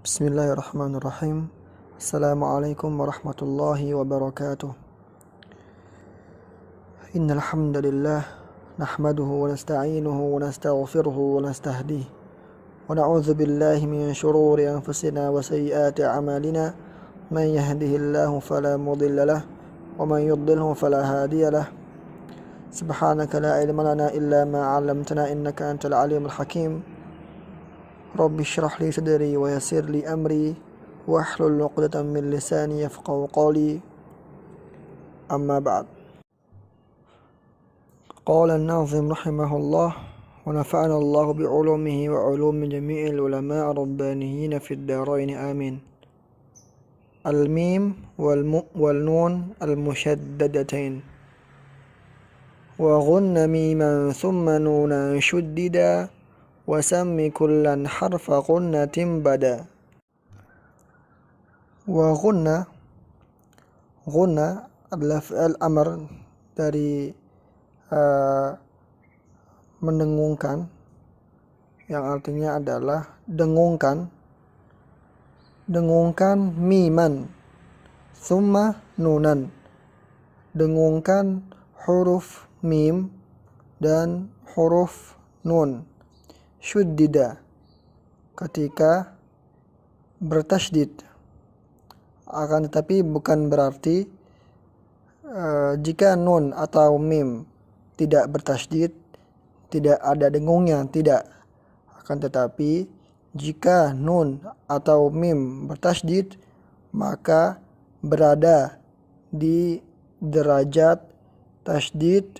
Bismillahirrahmanirrahim. Assalamualaikum warahmatullahi wabarakatuh. Innal hamdalillah nahmaduhu wa nasta'inuhu wa nastaghfiruhu wa nastahdihi wa na'udzu billahi min shururi anfusina wa sayyiati a'malina. Man yahdihillahu fala mudilla lahu wa man yudlilhu fala hadiya lahu. Subhanaka la ilma lana illa ma 'allamtana innaka antal alimul hakim. Rabbi shrah li sadri wa yassir li amri wahlul 'uqdatam min lisani yafqahu qawli. Amma ba'd. Qala an-nazim rahimahullah wa nafa'ana Allah bi'ulumihi wa 'ulumi jami'il ulama' ar-rabbaniyin fid darain amin. Al-mim wal nun al-mushaddadatain wa ghunna miman thumma nunan shuddida wasammi kullan harfa ghunnatin bada. Wa ghunna adalah fi'il amr dari mendengungkan, yang artinya adalah dengungkan miman thumma nunan, dengungkan huruf mim dan huruf nun, syuddida ketika bertasydid. Akan tetapi bukan berarti jika nun atau mim tidak bertasydid tidak ada dengungnya, tidak. Akan tetapi jika nun atau mim bertasydid maka berada di derajat tasydid,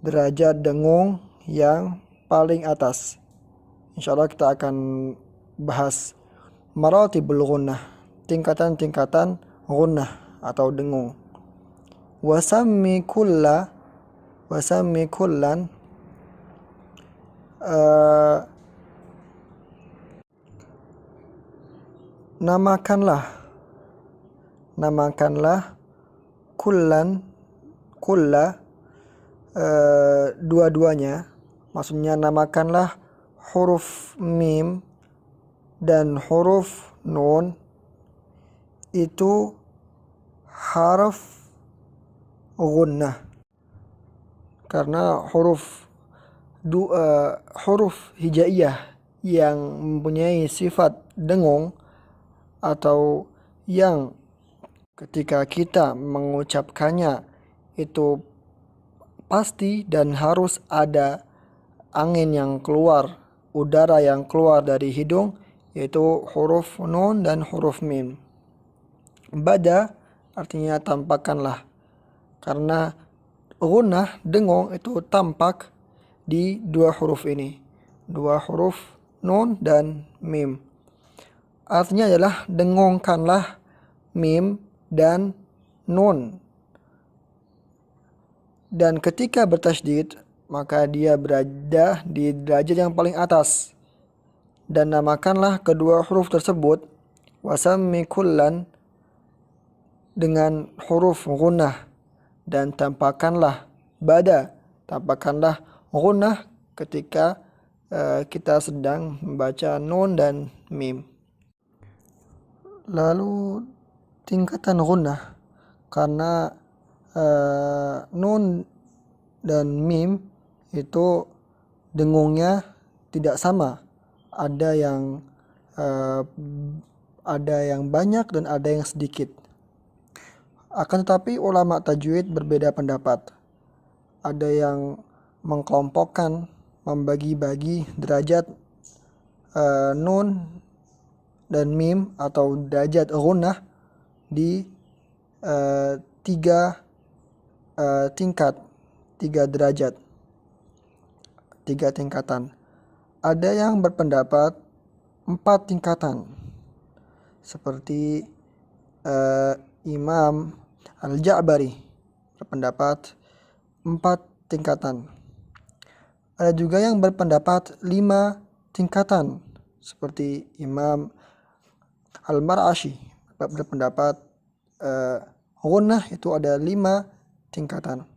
derajat dengung yang paling atas. Insyaallah kita akan bahas maratibul ghunnah, tingkatan-tingkatan ghunnah atau dengung. Wasammi kullan namakanlah kulla dua-duanya, maksudnya namakanlah huruf mim dan huruf nun itu harf ghunnah, karena huruf hijaiyah yang mempunyai sifat dengung atau yang ketika kita mengucapkannya itu pasti dan harus ada angin yang keluar, udara yang keluar dari hidung, yaitu huruf nun dan huruf mim. Bada artinya tampakkanlah, karena ghunnah dengung itu tampak di dua huruf ini, dua huruf nun dan mim. Artinya adalah dengungkanlah mim dan nun, dan ketika bertasydid maka dia berada di derajat yang paling atas, dan namakanlah kedua huruf tersebut wasammi kullan dengan huruf ghunnah, dan tampakkanlah ghunnah ketika kita sedang membaca nun dan mim. Lalu tingkatan ghunnah, karena nun dan mim itu dengungnya tidak sama, ada yang banyak dan ada yang sedikit. Akan tetapi ulama tajwid berbeda pendapat. Ada yang mengkelompokkan, membagi-bagi derajat nun dan mim atau derajat ghunnah di tiga derajat, tiga tingkatan. Ada yang berpendapat 4 tingkatan, seperti Imam Al-Ja'bari berpendapat 4 tingkatan. Ada juga yang berpendapat 5 tingkatan, seperti Imam Al-Mar'ashi berpendapat ghunnah itu ada 5 tingkatan.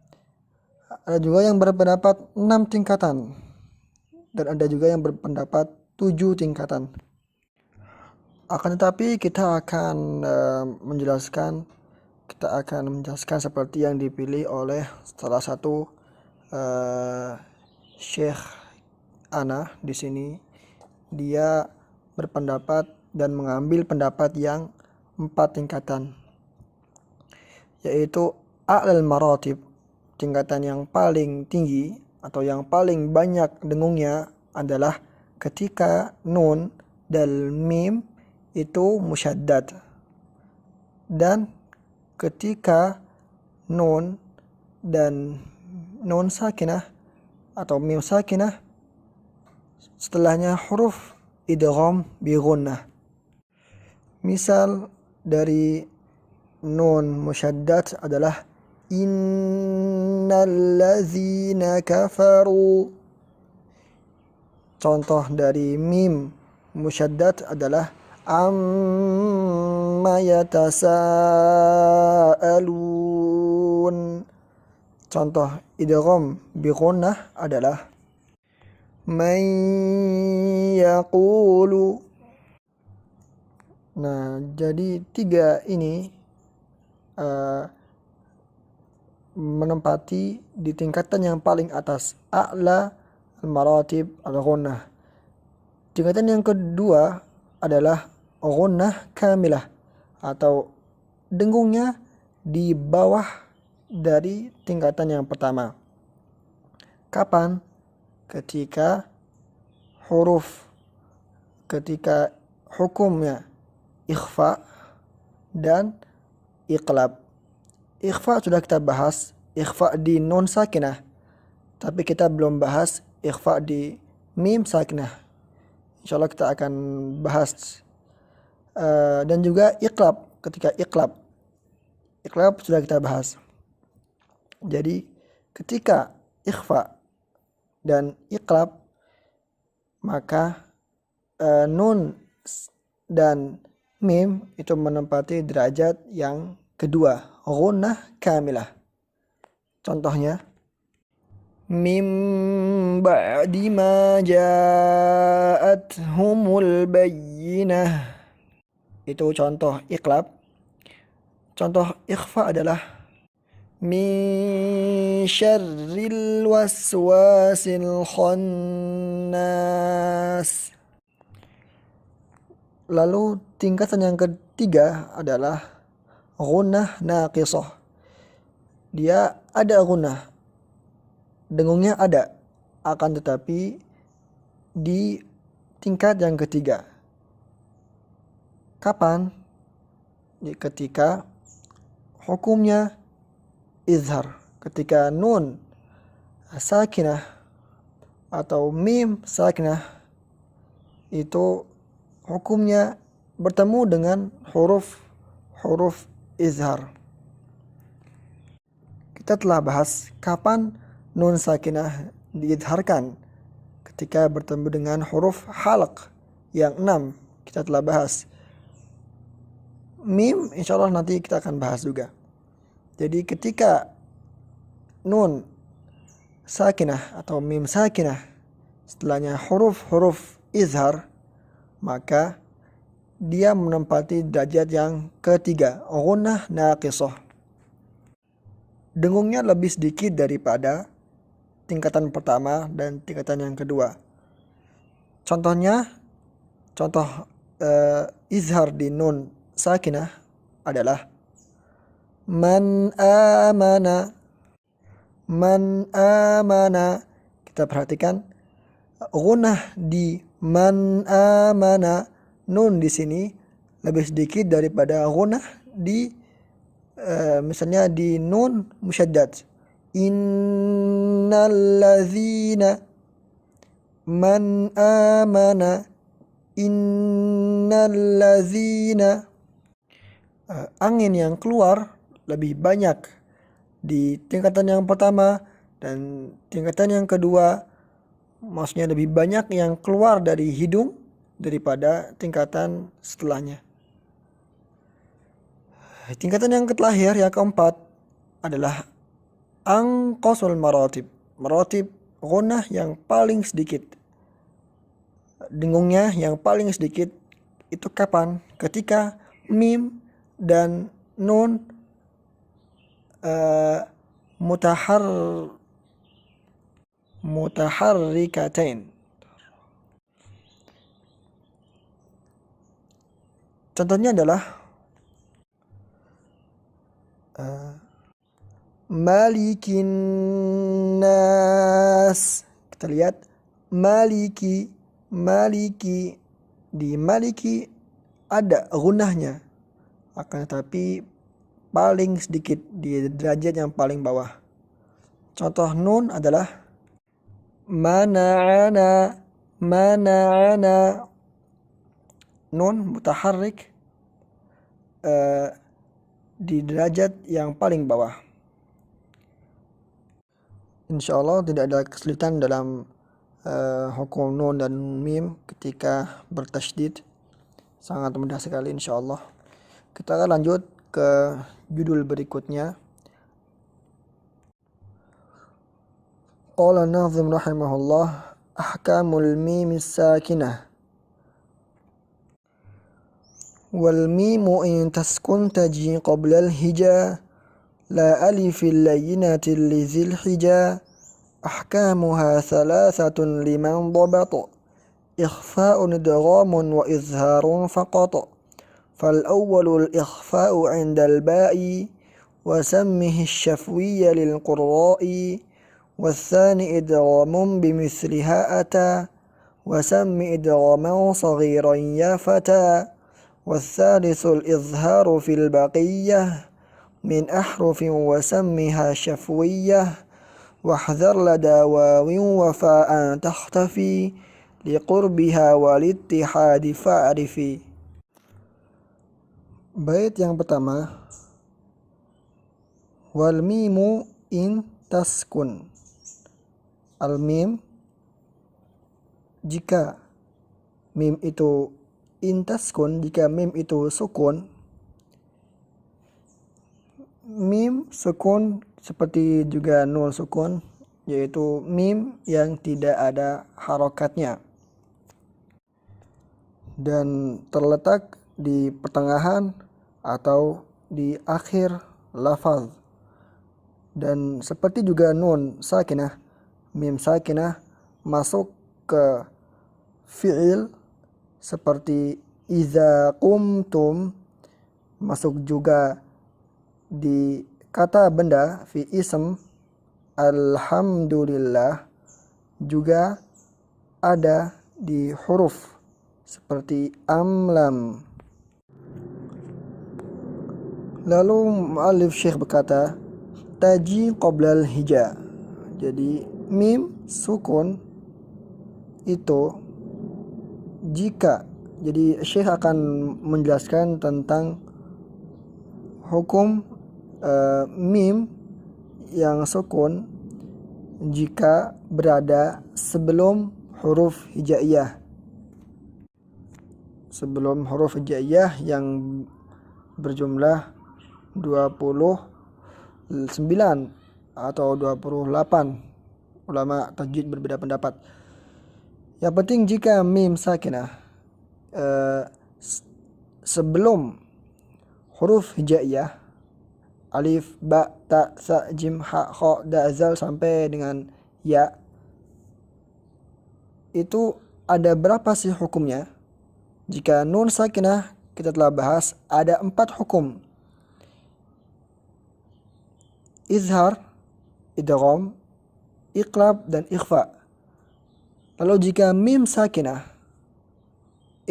Ada juga yang berpendapat 6 tingkatan, dan ada juga yang berpendapat 7 tingkatan. Akan tetapi kita akan menjelaskan seperti yang dipilih oleh salah satu Syekh Ana di sini. Dia berpendapat dan mengambil pendapat yang 4 tingkatan, yaitu a'lal maratib, tingkatan yang paling tinggi atau yang paling banyak dengungnya adalah ketika nun dan mim itu musyaddad, dan ketika nun dan nun sakinah atau mim sakinah setelahnya huruf idgham bi gunnah. Misal dari nun musyaddad adalah innallazina kafaru. Contoh dari mim musyaddad adalah amma yatasaalun. Contoh idgham bi gunnah adalah man yaqulu. Nah, jadi 3 ini menempati di tingkatan yang paling atas, a'la al-maratib al-ghunnah. Tingkatan yang kedua adalah ghunnah kamilah atau dengungnya di bawah dari tingkatan yang pertama. Kapan? Ketika hukumnya ikhfa dan iqlab. Ikhfa sudah kita bahas, ikhfa di nun sakinah, tapi kita belum bahas ikhfa di mim sakinah. Insyaallah kita akan bahas. Dan juga iqlab, ketika iqlab sudah kita bahas. Jadi ketika ikhfa dan iqlab, maka nun dan mim itu menempati derajat yang kedua, ghunnah kamilah. Contohnya mim ba'di ma ja'athumul bayyinah. Itu contoh iqlab. Contoh ikhfa adalah min syarril waswasil khannas. Lalu tingkatan yang ketiga adalah ghunnah naqisah. Dia ada ghunnah, dengungnya ada, akan tetapi di tingkat yang ketiga. Kapan? Ketika hukumnya izhar, ketika nun sakinah atau mim sakinah itu hukumnya bertemu dengan huruf izhar. Kita telah bahas kapan nun sakinah diizharkan, ketika bertemu dengan huruf halq yang 6. Kita telah bahas. Mim insyaallah nanti kita akan bahas juga. Jadi ketika nun sakinah atau mim sakinah setelahnya huruf izhar, maka dia menempati derajat yang ketiga, ghunnah naqisah. Dengungnya lebih sedikit daripada tingkatan pertama dan tingkatan yang kedua. Contoh izhar di nun sakinah adalah man amana. Kita perhatikan ghunnah di man amana, nun di sini lebih sedikit daripada ghunnah di misalnya di nun musyaddad. Innallazina, man amana, innallazina. Angin yang keluar lebih banyak di tingkatan yang pertama dan tingkatan yang kedua, maksudnya lebih banyak yang keluar dari hidung daripada tingkatan setelahnya. Tingkatan yang terakhir, yang keempat adalah anqasul maratib. Maratib ghunnah yang paling sedikit, dengungnya yang paling sedikit itu kapan? Ketika mim dan nun mutaharrikatain. Contohnya adalah Malikin nas. Kita lihat maliki. Di maliki ada gunnahnya, akan tetapi paling sedikit di derajat yang paling bawah. Contoh nun adalah mana'ana. Nun mutaharrik di derajat yang paling bawah. Insyaallah tidak ada kesulitan dalam hukum nun dan mim ketika bertasydid. Sangat mudah sekali insyaallah. Kita akan lanjut ke judul berikutnya. Qala an-nazim rahimahullah, ahkamul mim as-sakinah. Wal mimu in taskun taji qabla al-hija la alifil layyinatil lizil hija. أحكامها ثلاثة لمن ضبط إخفاء إدغام وإظهار فقط فالأول الإخفاء عند الباء وسمه الشفوي للقراء والثاني إدغام بمثلها أتى وسم إدغاما صغيرا يا فتى والثالث الإظهار في البقية من أحرف وسمها شفوية واحذر لدى واو وفاء تختفي لقربها والاتحاد فاعرفي. Bait yang pertama, wal mimu in taskun. Al mim, jika mim itu in taskun, jika mim itu sukun. Mim sukun seperti juga nun sukun, yaitu mim yang tidak ada harokatnya dan terletak di pertengahan atau di akhir lafaz. Dan seperti juga nun sakinah, mim sakinah masuk ke fi'il seperti iza qumtum, masuk juga di kata benda fi ism alhamdulillah, juga ada di huruf seperti amlam. Lalu muallif syekh berkata taji qoblal hija. Jadi mim sukun itu jika, jadi syekh akan menjelaskan tentang hukum mim yang sukun jika berada sebelum huruf hijaiyah. Sebelum huruf hijaiyah yang berjumlah 29 atau 28. Ulama tajwid berbeda pendapat. Yang penting jika mim sakinah sebelum huruf hijaiyah, alif, ba, ta, sa, jim, ha, kha, da, zal sampai dengan ya, itu ada berapa sih hukumnya? Jika nun sakinah kita telah bahas ada 4 hukum. Izhar, idgham, iqlab, dan ikhfa. Lalu jika mim sakinah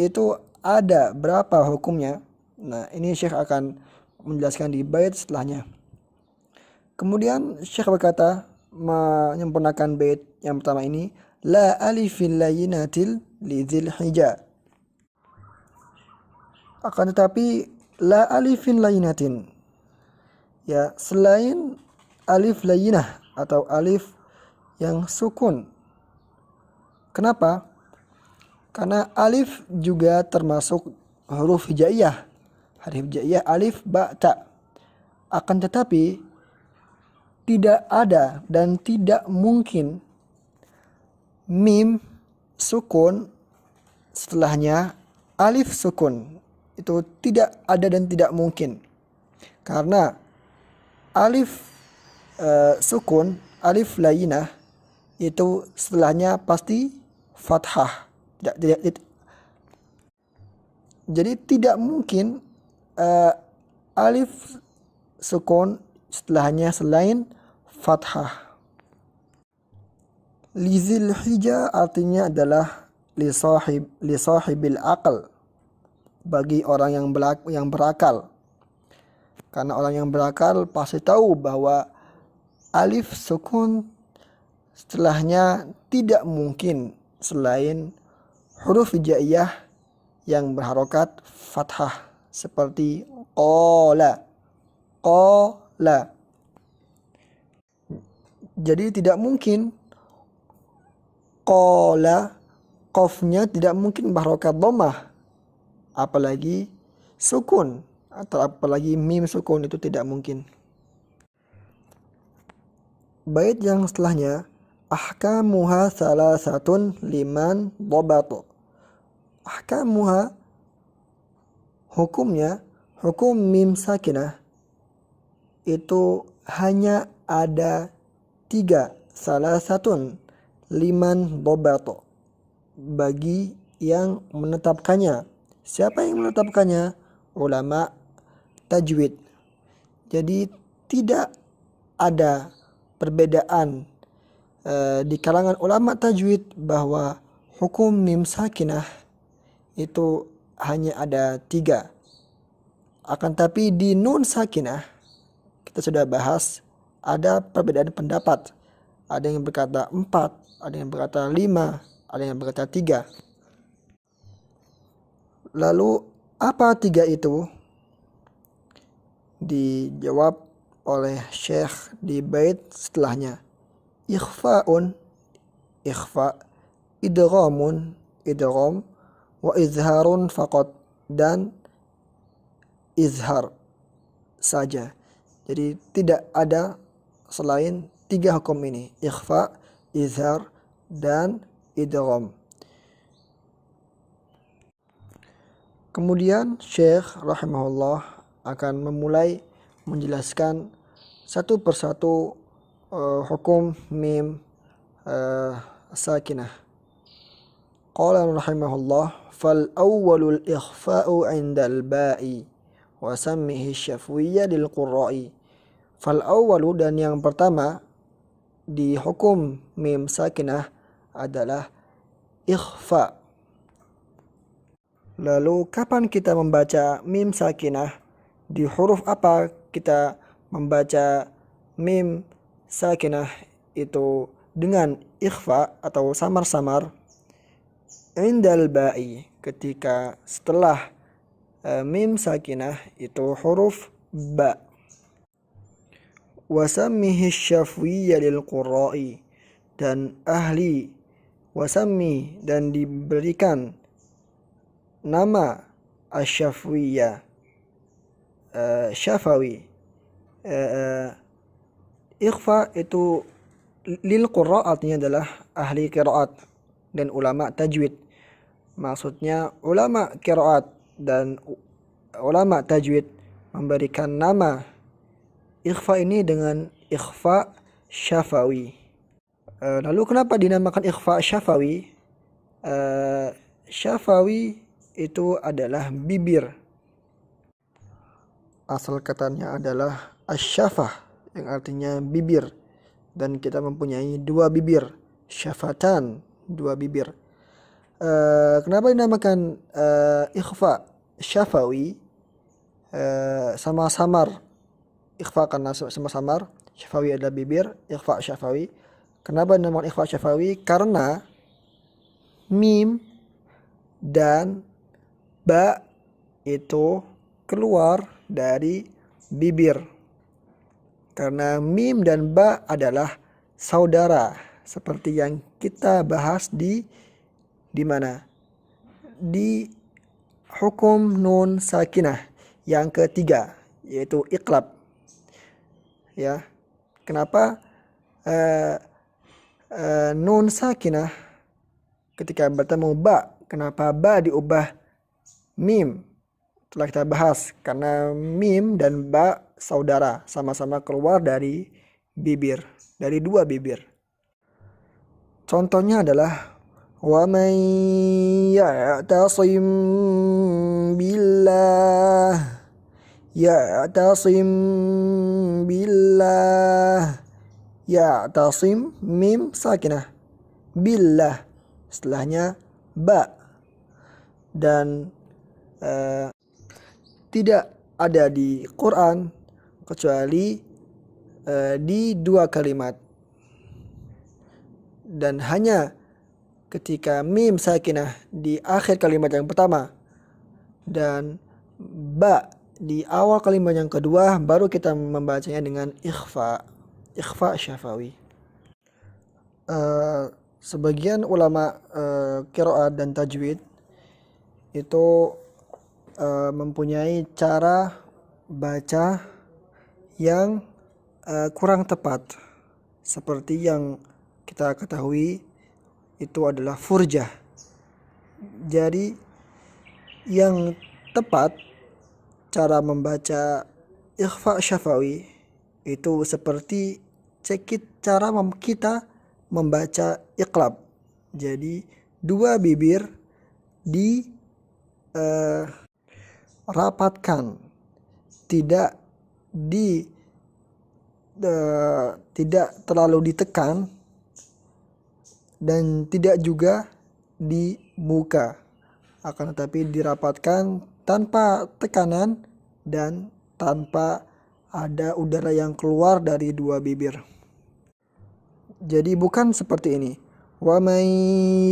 itu ada berapa hukumnya? Nah, ini Syekh akan menjelaskan di bait setelahnya. Kemudian Syekh berkata menyempurnakan bait yang pertama ini, la alifil layyinatil lidzil hija. Akan tetapi la alifin layyinatin, ya, selain alif layyinah atau alif yang sukun. Kenapa? Karena alif juga termasuk huruf hijaiyah. Huruf hijaiyah alif, ba, ta. Akan tetapi tidak ada dan tidak mungkin mim sukun setelahnya alif sukun itu tidak ada dan tidak mungkin. Karena alif sukun, alif lainah itu setelahnya pasti fathah. Jadi tidak mungkin alif sukun setelahnya selain fathah. Lizil hija artinya adalah li sahibil aql, bagi orang yang berakal. Karena orang yang berakal pasti tahu bahwa alif sukun setelahnya tidak mungkin selain huruf hijaiyah yang berharokat fathah seperti qala. Jadi tidak mungkin qala, qafnya tidak mungkin berharokat dhammah, apalagi sukun atau apalagi mim sukun, itu tidak mungkin. Bait yang setelahnya, ahkamuha salasatun liman dhabatu. Ahkamuha, hukumnya, hukum mim sakinah itu hanya ada 3, salasatun liman dhabatu, bagi yang menetapkannya. Siapa yang menetapkannya? Ulama tajwid. Jadi tidak ada perbedaan di kalangan ulama tajwid bahwa hukum mim sakinah itu hanya ada 3. Akan tapi di nun sakinah kita sudah bahas ada perbedaan pendapat. Ada yang berkata 4, ada yang berkata 5, ada yang berkata 3. Lalu apa 3 itu? Dijawab oleh Syekh di bait setelahnya. Ikhfa'un, ikhfa, idghamun, idgham, wa izharun faqat, dan izhar saja. Jadi tidak ada selain 3 hukum ini, ikhfa, izhar, dan idgham. Kemudian Syekh rahimahullah akan memulai menjelaskan satu persatu hukum mim sakinah. Qala rahimahullah, fal awwalul ikhfa'u 'indal ba'i wa sammihi syafwiyya lil qurra'i. Fal awwalu, dan yang pertama di hukum mim sakinah adalah ikhfa. Lalu kapan kita membaca mim sakinah? Di huruf apa kita membaca mim sakinah itu dengan ikhfa atau samar-samar? Indal ba'i, ketika setelah mim sakinah itu huruf ba. Wasammihi syafwiyya lil qurra'i, dan ahli wasammi, dan diberikan nama asyafwiyya, syafawi. Ikhfa itu lil qurra artinya adalah ahli qiraat dan ulama tajwid. Maksudnya ulama qiraat dan ulama tajwid memberikan nama ikhfa ini dengan ikhfa syafawi. Lalu kenapa dinamakan ikhfa syafawi? Syafawi itu adalah bibir. Asal katanya adalah asyafah, yang artinya bibir. Dan kita mempunyai 2 bibir, syafatan, 2 bibir. Kenapa dinamakan ikhfa syafawi? Sama-samar. Ikhfa karena sama-samar, syafawi adalah bibir, ikhfa syafawi. Kenapa dinamakan ikhfa syafawi? Karena mim dan ba itu keluar dari bibir. Karena mim dan ba adalah saudara, seperti yang kita bahas di mana? Di hukum nun sakinah yang ketiga, yaitu iqlab. Ya. Kenapa nun sakinah ketika bertemu ba, kenapa ba diubah mim telah kita bahas karena mim dan ba saudara, sama-sama keluar dari bibir, dari dua bibir. Contohnya adalah wa man ya'tasim billah, ya'tasim billah, ya'tasim mim sakinah, billah setelahnya ba, dan tidak ada di Quran kecuali di dua kalimat, dan hanya ketika mim sakinah di akhir kalimat yang pertama dan ba di awal kalimat yang kedua baru kita membacanya dengan ikhfa syafawi. Sebagian ulama qiraat dan tajwid itu mempunyai cara baca yang kurang tepat, seperti yang kita ketahui itu adalah furjah. Jadi yang tepat cara membaca ikhfa syafawi itu seperti cara kita membaca iqlab. Jadi dua bibir di rapatkan, tidak terlalu ditekan dan tidak juga dibuka, akan tetapi dirapatkan tanpa tekanan dan tanpa ada udara yang keluar dari dua bibir. Jadi bukan seperti ini. Wa man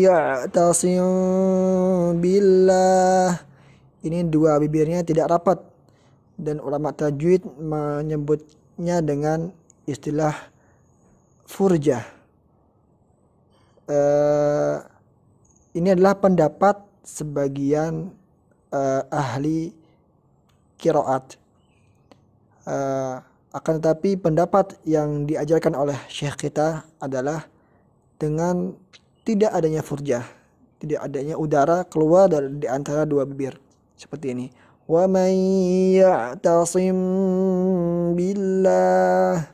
ya'tasim billah. Ini dua bibirnya tidak rapat dan ulama tajwid menyebutnya dengan istilah furjah. Ini adalah pendapat sebagian ahli qiraat. Akan tetapi pendapat yang diajarkan oleh syekh kita adalah dengan tidak adanya furjah, tidak adanya udara keluar di antara dua bibir, seperti ini. Wa man ya'tasim billah.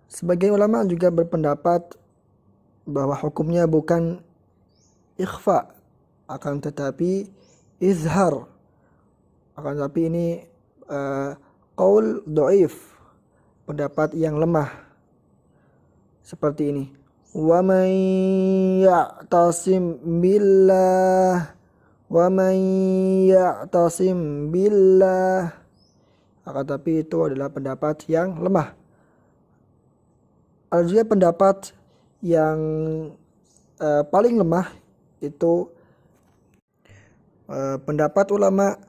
Sebagian ulama juga berpendapat bahwa hukumnya bukan ikhfa, akan tetapi izhar. Akan tetapi ini qaul dhaif, pendapat yang lemah, seperti ini. Wa man ya'tasim billah, wa man ya'tasim billah. Akan tetapi itu adalah pendapat yang lemah. Ada juga pendapat yang paling lemah, itu pendapat ulama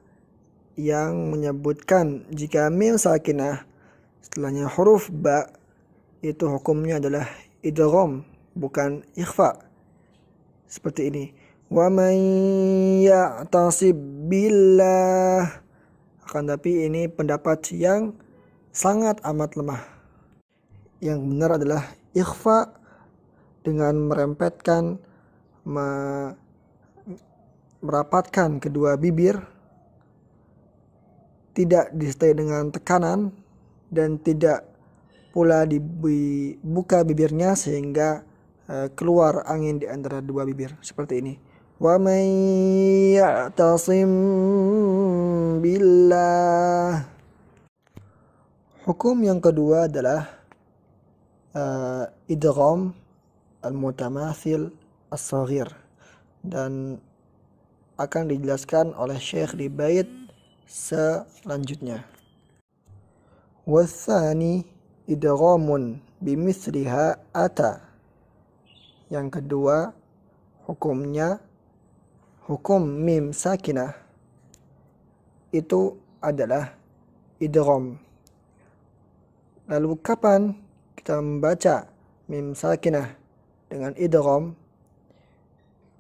yang menyebutkan jika mim sakinah setelahnya huruf ba itu hukumnya adalah idgham, bukan ikhfa, seperti ini. Wa man ya'tasib billah. Akan tapi ini pendapat yang sangat amat lemah. Yang benar adalah ikhfa dengan merempetkan, merapatkan kedua bibir, tidak disertai dengan tekanan dan tidak pula dibuka bibirnya sehingga keluar angin di antara dua bibir, seperti ini. Wa man ya'tasim billah. Hukum yang kedua adalah idgham al-mutamatsil as-saghir, dan akan dijelaskan oleh Syekh di bait selanjutnya. Watsani idghamun bimithliha ata. Yang kedua hukumnya, hukum mim sakinah itu adalah idgham. Lalu kapan kita membaca mim sakinah dengan idgham?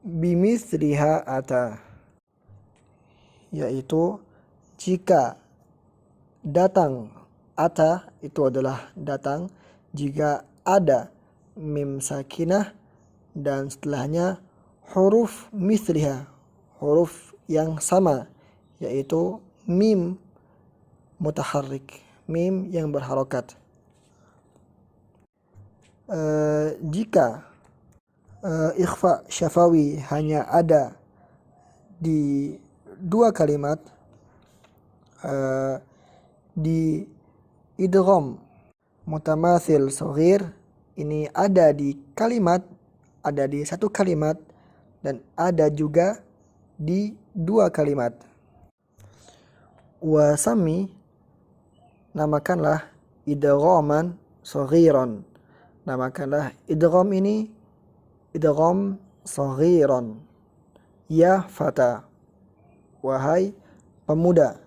Bimithliha ata, yaitu jika datang, ata itu adalah datang, jika ada mim sakinah dan setelahnya huruf mithliha, huruf yang sama, yaitu mim mutaharrik, mim yang berharokat. Jika ikhfa syafawi hanya ada di dua kalimat, di idgham mutamatsil shaghir ini ada di satu kalimat dan ada juga di dua kalimat. Wasami, namakanlah idghaman shaghiran. Namakanlah idgham ini idgham shaghiran. Ya fata, wahai pemuda.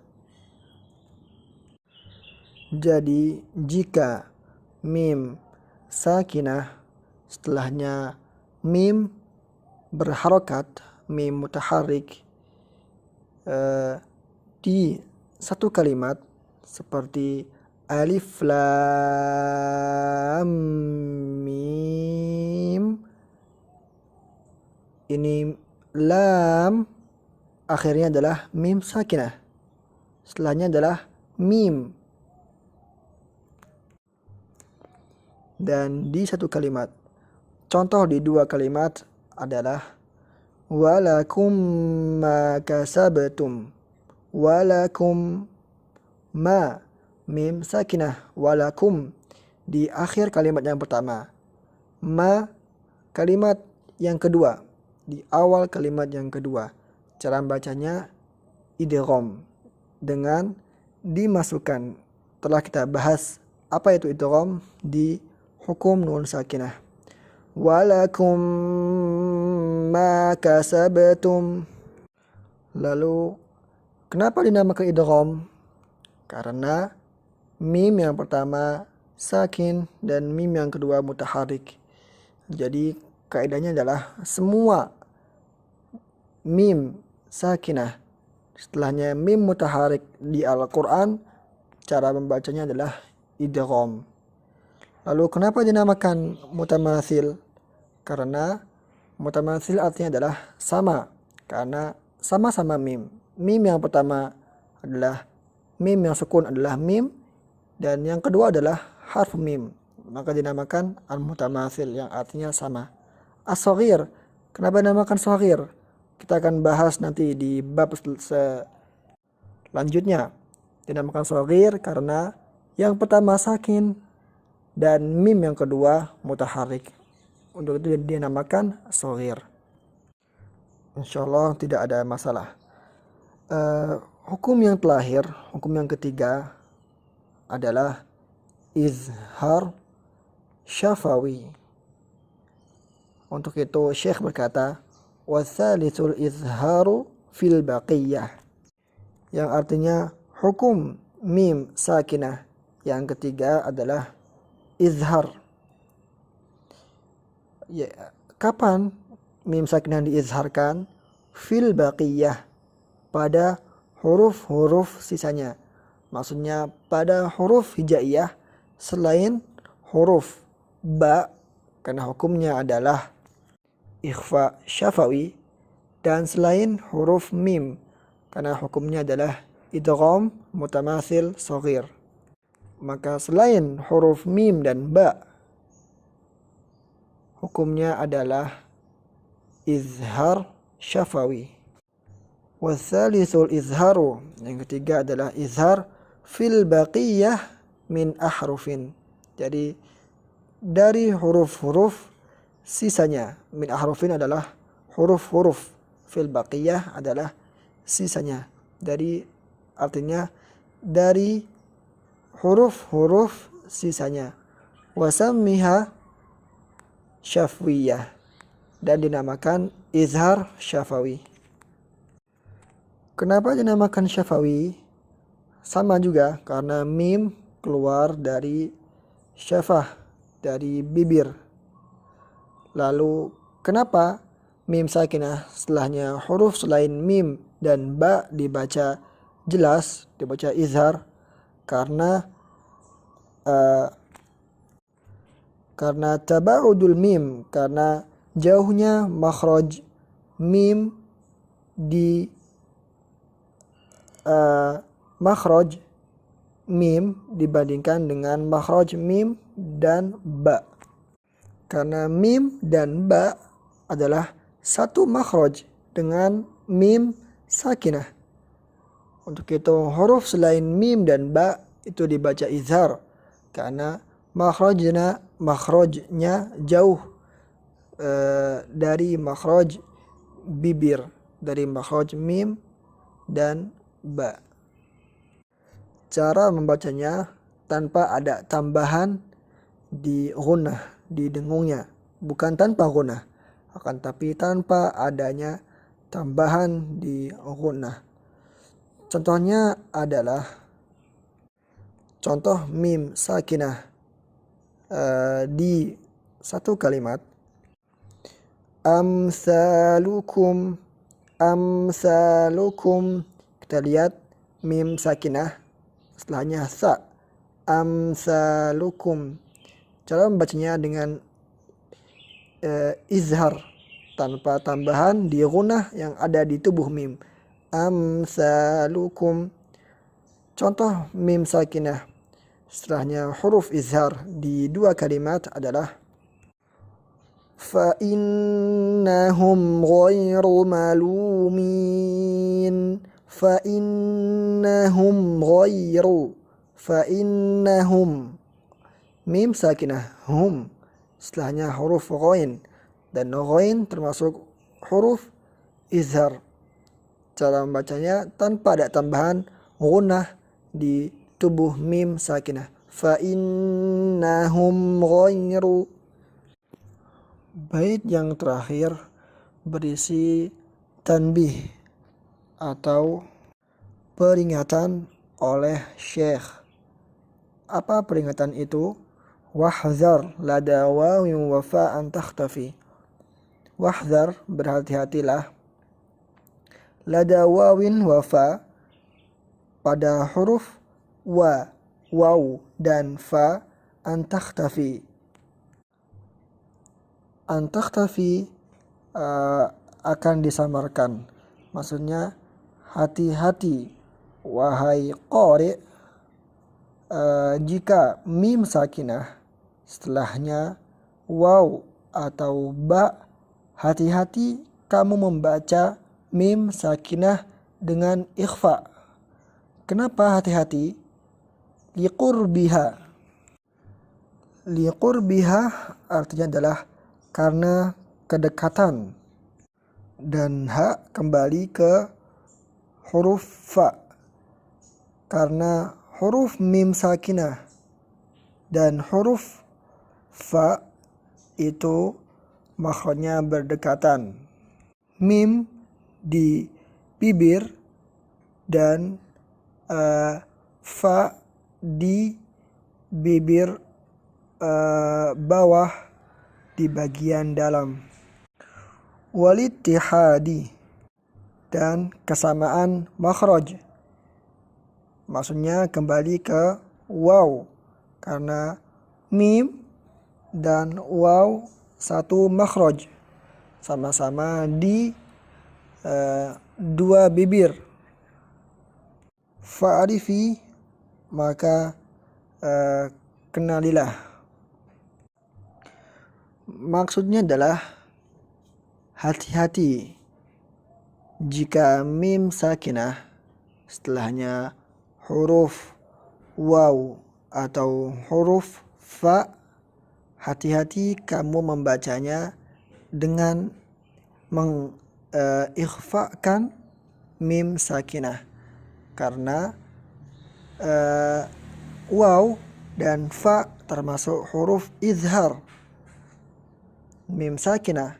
Jadi jika mim sakinah setelahnya mim berharokat, mim mutaharrik di satu kalimat seperti alif lam mim, ini lam akhirnya adalah mim sakinah, setelahnya adalah mim. Dan di satu kalimat, contoh di dua kalimat adalah walakum ma kasabtum. Walakum ma, mim sakinah, walakum di akhir kalimat yang pertama, ma kalimat yang kedua di awal kalimat yang kedua. Cara bacanya idgham dengan dimasukkan. Telah kita bahas apa itu idgham di hukum nun sakinah. Walakum ma kasabtum. Lalu kenapa dinamakan idgham? Karena mim yang pertama sakin dan mim yang kedua mutaharrik. Jadi kaidahnya adalah semua mim sakinah setelahnya mim mutaharrik di Al-Quran, cara membacanya adalah idgham. Lalu kenapa dinamakan mutamatsil? Karena mutamatsil artinya adalah sama, karena sama-sama mim. Mim yang pertama adalah mim yang sukun adalah mim, dan yang kedua adalah harf mim, maka dinamakan al-mutamatsil yang artinya sama. As-shaghir, kenapa dinamakan shaghir? Kita akan bahas nanti di bab selanjutnya. Dinamakan shaghir karena yang pertama sakin dan mim yang kedua mutaharrik. Untuk itu dinamakan shaghir. Insyaallah tidak ada masalah. Hukum yang terakhir, hukum yang ketiga adalah izhar syafawi. Untuk itu Syekh berkata, watsalitsul izharu fil baqiyah, yang artinya hukum mim sakinah yang ketiga adalah izhar. Ya, kapan mim sakinah diizharkan? Fil baqiyah, pada huruf-huruf sisanya. Maksudnya pada huruf hijaiyah selain huruf ba, karena hukumnya adalah ikhfa syafawi, dan selain huruf mim karena hukumnya adalah idgham mutamatsil shaghir. Maka selain huruf mim dan ba hukumnya adalah izhar syafawi. Watsalitsul izharu, yang ketiga adalah izhar fil baqiyah min ahrufin. Jadi dari huruf-huruf sisanya. Min ahrufin adalah huruf-huruf, fil baqiyah adalah sisanya. Dari artinya dari huruf-huruf sisanya. Wasammiha syafwiyah, dan dinamakan izhar syafawi. Kenapa dinamakan syafawi? Sama juga karena mim keluar dari syafah, dari bibir. Lalu kenapa mim sakinah setelahnya huruf selain mim dan ba dibaca jelas, dibaca izhar? Karena tabaudul mim, karena jauhnya makhraj mim di makhraj mim dibandingkan dengan makhraj mim dan ba. Karena mim dan ba adalah satu makhraj dengan mim sakinah. Untuk itu huruf selain mim dan ba itu dibaca izhar karena makhrajnya jauh dari makhraj bibir, dari makhraj mim dan ba. Cara membacanya tanpa ada tambahan di gunnah, di dengungnya, bukan tanpa gunnah, akan tapi tanpa adanya tambahan di gunnah. Contohnya adalah contoh mim sakinah di satu kalimat amsalukum. Kita lihat mim sakinah setelahnya sa, amsalukum. Cara membacanya dengan izhar tanpa tambahan di gunnah yang ada di tubuh mim, amsalukum. Contoh mim sakinah setelahnya huruf izhar di dua kalimat adalah فَإِنَّهُمْ غَيْرُ مَلُومِينَ. فَإِنَّهُمْ mim sakinah hum setelahnya huruf ghain, dan ghain termasuk huruf izhar. Cara membacanya tanpa ada tambahan gunnah di tubuh mim sakinah, فَإِنَّهُمْ غَيْرُ. Bait yang terakhir berisi tanbih atau peringatan oleh syekh. Apa peringatan itu? Wahzar lada wawin wa fa an takhtafi. Wahzar, berhati-hatilah, lada wawin wa fa, pada huruf wa, waw dan fa, an takhtafi. An takhtafi akan disamarkan. Maksudnya hati-hati wahai qari, jika mim sakinah setelahnya waw atau ba, hati-hati kamu membaca mim sakinah dengan ikhfa. Kenapa hati-hati? Liqurbiha artinya adalah karena kedekatan, dan ha kembali ke huruf fa karena huruf mim sakinah dan huruf fa itu makhrajnya berdekatan. Mim di bibir dan fa di bibir bawah di bagian dalam. Walittihadi, dan kesamaan makhraj, maksudnya kembali ke waw karena mim dan waw satu makhraj, sama-sama di dua bibir. Fa'arifi, maka kenalilah. Maksudnya adalah hati-hati jika mim sakinah setelahnya huruf waw atau huruf fa, hati-hati kamu membacanya dengan mengikhfakan mim sakinah karena waw dan fa termasuk huruf izhar. Mim sakinah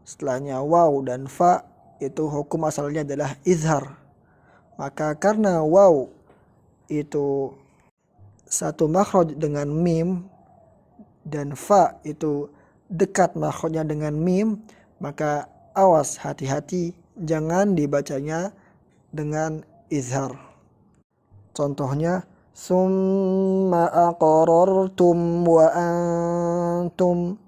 setelahnya waw dan fa itu hukum asalnya adalah izhar. Maka karena waw itu satu makhraj dengan mim dan fa itu dekat makhrajnya dengan mim, maka awas, hati-hati jangan dibacanya dengan izhar. Contohnya summa aqrartum wa antum.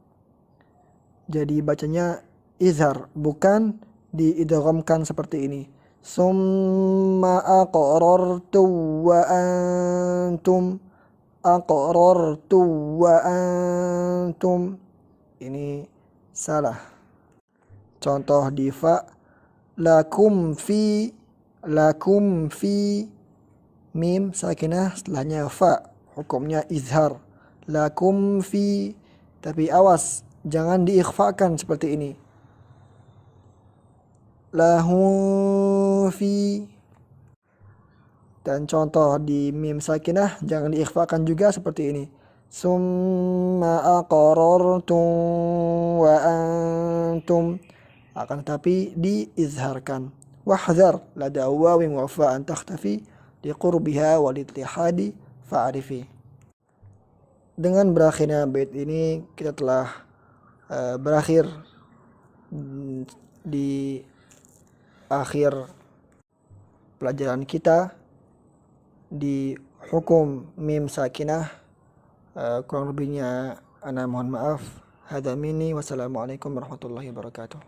Jadi bacanya izhar, bukan diidghamkan seperti ini. summa aqrartu wa antum aqrartu wa antum. Ini salah. Contoh di fa, lakum fi mim sakinah setelahnya fa, hukumnya izhar. Lakum fi, tapi awas jangan diikhfakan seperti ini. Lahu fi. Dan contoh di mim sakinah jangan diikhfakan juga seperti ini. Summa aqrartum wa antum, akan tetapi diizharkan. Wahdhar lada wawin wa fa'an takhtafi liqurbiha walittihadi fa'arifi. Dengan berakhirnya bait ini kita telah berakhir di akhir pelajaran kita di hukum mim sakinah. Kurang lebihnya ana mohon maaf. Hadza minni, wassalamualaikum warahmatullahi wabarakatuh.